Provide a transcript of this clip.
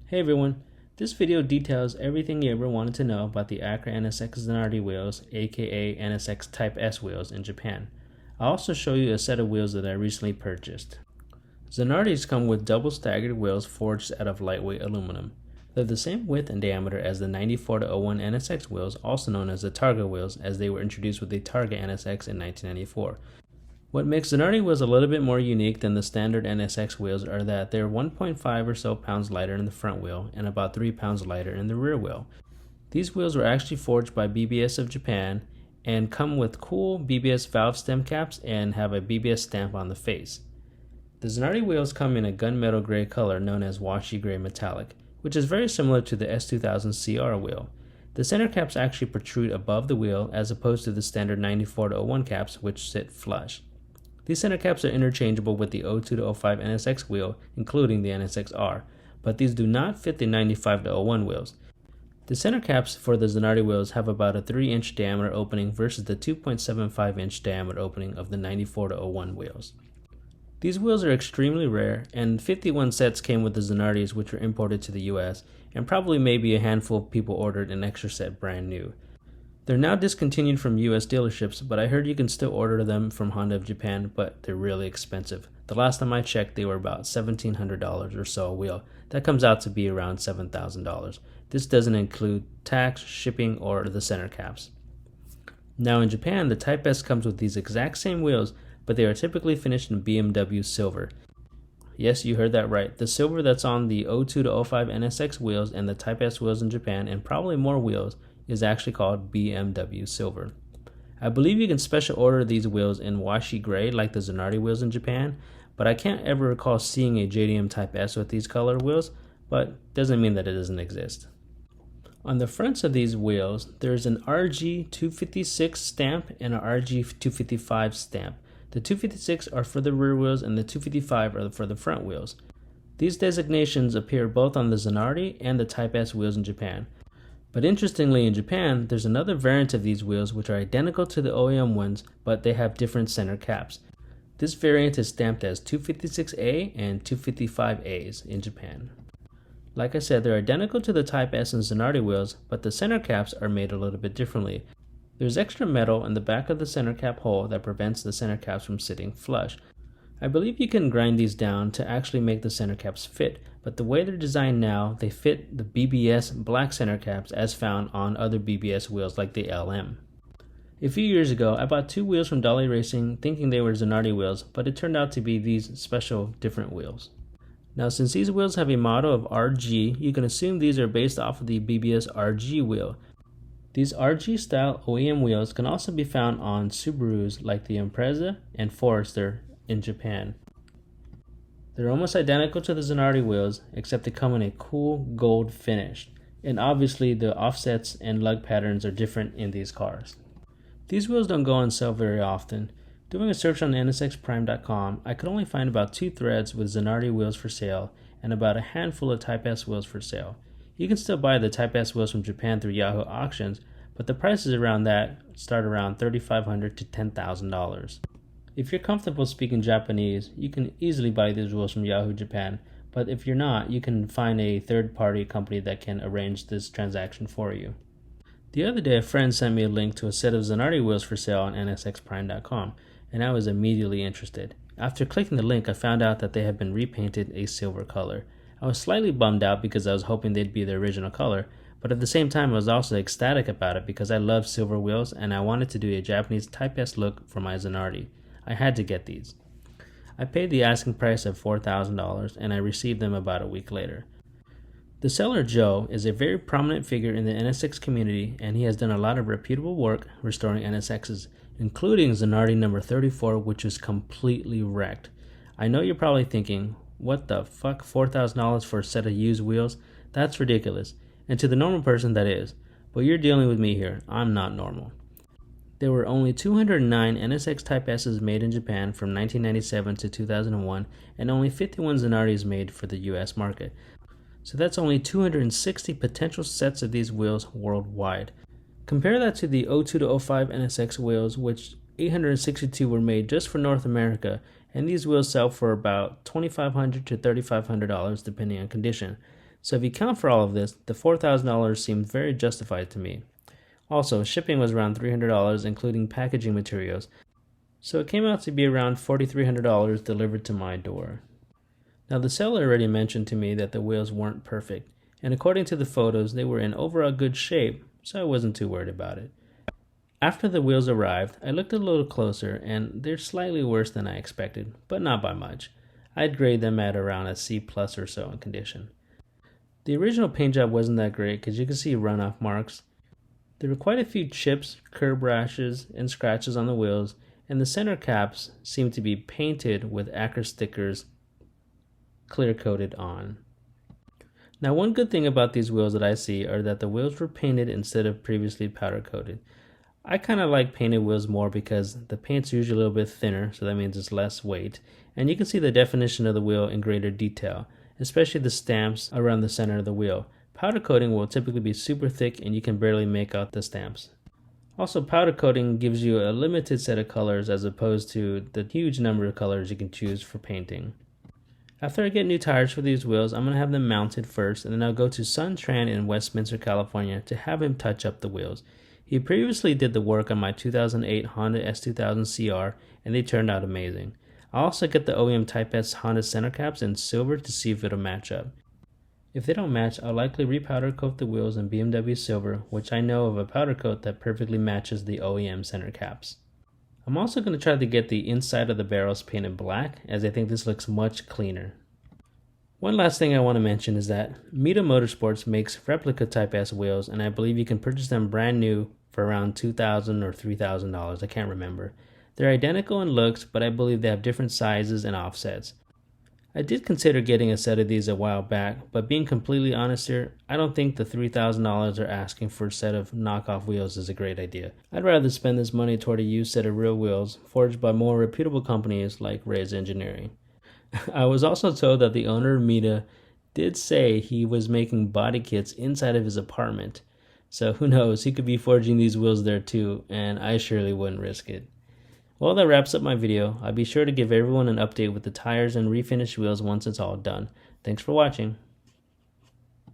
Hey everyone, this video details everything you ever wanted to know about the Acura NSX Zanardi wheels, aka NSX Type S wheels in Japan. I'll also show you a set of wheels that I recently purchased. Zanardis come with double staggered wheels forged out of lightweight aluminum. They're the same width and diameter as the 94-01 NSX wheels, also known as the Targa wheels, as they were introduced with the Targa NSX in 1994. What makes Zanardi wheels a little bit more unique than the standard NSX wheels are that they're 1.5 or so pounds lighter in the front wheel and about 3 pounds lighter in the rear wheel. These wheels were actually forged by BBS of Japan and come with cool BBS valve stem caps and have a BBS stamp on the face. The Zanardi wheels come in a gunmetal gray color known as washy gray metallic, which is very similar to the S2000 CR wheel. The center caps actually protrude above the wheel as opposed to the standard 94-01 caps, which sit flush. These center caps are interchangeable with the 02-05 NSX wheel, including the NSX-R, but these do not fit the 95-01 wheels. The center caps for the Zanardi wheels have about a 3-inch diameter opening versus the 2.75-inch diameter opening of the 94-01 wheels. These wheels are extremely rare, and 51 sets came with the Zanardis, which were imported to the US, and probably maybe a handful of people ordered an extra set brand new. They're now discontinued from US dealerships, but I heard you can still order them from Honda of Japan, but they're really expensive. The last time I checked, they were about $1,700 or so a wheel. That comes out to be around $7,000. This doesn't include tax, shipping, or the center caps. Now in Japan, the Type S comes with these exact same wheels, but they are typically finished in BMW silver. Yes, you heard that right. The silver that's on the 02-05 NSX wheels and the Type S wheels in Japan, and probably more wheels, is actually called BMW silver. I believe you can special order these wheels in washy gray like the Zanardi wheels in Japan, but I can't ever recall seeing a JDM Type S with these color wheels, but doesn't mean that it doesn't exist. On the fronts of these wheels, there's an RG256 stamp and an RG255 stamp. The 256 are for the rear wheels and the 255 are for the front wheels. These designations appear both on the Zanardi and the Type S wheels in Japan. But interestingly, in Japan, there's another variant of these wheels which are identical to the OEM ones, but they have different center caps. This variant is stamped as 256A and 255As in Japan. Like I said, they're identical to the Type S and Zanardi wheels, but the center caps are made a little bit differently. There's extra metal in the back of the center cap hole that prevents the center caps from sitting flush. I believe you can grind these down to actually make the center caps fit, but the way they're designed now, they fit the BBS black center caps as found on other BBS wheels like the LM. A few years ago, I bought 2 wheels from Dolly Racing thinking they were Zanardi wheels, but it turned out to be these special different wheels. Now since these wheels have a model of RG, you can assume these are based off of the BBS RG wheel. These RG style OEM wheels can also be found on Subarus like the Impreza and Forester in Japan. They're almost identical to the Zanardi wheels, except they come in a cool gold finish, and obviously the offsets and lug patterns are different in these cars. These wheels don't go on sale very often. Doing a search on nsxprime.com, I could only find about 2 threads with Zanardi wheels for sale and about a handful of Type S wheels for sale. You can still buy the Type S wheels from Japan through Yahoo auctions, but the prices around that start around $3,500 to $10,000. If you're comfortable speaking Japanese, you can easily buy these wheels from Yahoo Japan, but if you're not, you can find a third-party company that can arrange this transaction for you. The other day, a friend sent me a link to a set of Zanardi wheels for sale on nsxprime.com, and I was immediately interested. After clicking the link, I found out that they had been repainted a silver color. I was slightly bummed out because I was hoping they'd be the original color, but at the same time I was also ecstatic about it because I love silver wheels and I wanted to do a Japanese Type S look for my Zanardi. I had to get these. I paid the asking price of $4,000 and I received them about a week later. The seller Joe is a very prominent figure in the NSX community and he has done a lot of reputable work restoring NSXs, including Zanardi number 34, which was completely wrecked. I know you're probably thinking, what the fuck, $4,000 for a set of used wheels? That's ridiculous. And to the normal person that is. But you're dealing with me here. I'm not normal. There were only 209 NSX Type S's made in Japan from 1997 to 2001, and only 51 Zanardis made for the US market. So that's only 260 potential sets of these wheels worldwide. Compare that to the 02-05 NSX wheels, which 862 were made just for North America, and these wheels sell for about $2,500 to $3,500 depending on condition. So if you count for all of this, the $4,000 seemed very justified to me. Also, shipping was around $300 including packaging materials, so it came out to be around $4,300 delivered to my door. Now the seller already mentioned to me that the wheels weren't perfect, and according to the photos they were in overall good shape, so I wasn't too worried about it. After the wheels arrived, I looked a little closer and they're slightly worse than I expected, but not by much. I'd grade them at around a C+ or so in condition. The original paint job wasn't that great because you can see runoff marks. There were quite a few chips, curb rashes, and scratches on the wheels, and the center caps seemed to be painted with Acra stickers clear coated on. Now one good thing about these wheels that I see are that the wheels were painted instead of previously powder coated. I kind of like painted wheels more because the paint's usually a little bit thinner, so that means it's less weight, and you can see the definition of the wheel in greater detail, especially the stamps around the center of the wheel. Powder coating will typically be super thick and you can barely make out the stamps. Also, powder coating gives you a limited set of colors as opposed to the huge number of colors you can choose for painting. After I get new tires for these wheels, I'm going to have them mounted first, and then I'll go to Sun Tran in Westminster, California to have him touch up the wheels. He previously did the work on my 2008 Honda S2000 CR and they turned out amazing. I'll also get the OEM Type S Honda center caps in silver to see if it'll match up. If they don't match, I'll likely repowder coat the wheels in BMW silver, which I know of a powder coat that perfectly matches the OEM center caps. I'm also going to try to get the inside of the barrels painted black, as I think this looks much cleaner. One last thing I want to mention is that Mita Motorsports makes replica Type S wheels, and I believe you can purchase them brand new for around $2,000 or $3,000, I can't remember. They're identical in looks, but I believe they have different sizes and offsets. I did consider getting a set of these a while back, but being completely honest here, I don't think the $3,000 they're asking for a set of knockoff wheels is a great idea. I'd rather spend this money toward a used set of real wheels forged by more reputable companies like Reyes Engineering. I was also told that the owner of Mita did say he was making body kits inside of his apartment, so who knows, he could be forging these wheels there too, and I surely wouldn't risk it. Well, that wraps up my video. I'll be sure to give everyone an update with the tires and refinished wheels once it's all done. Thanks for watching.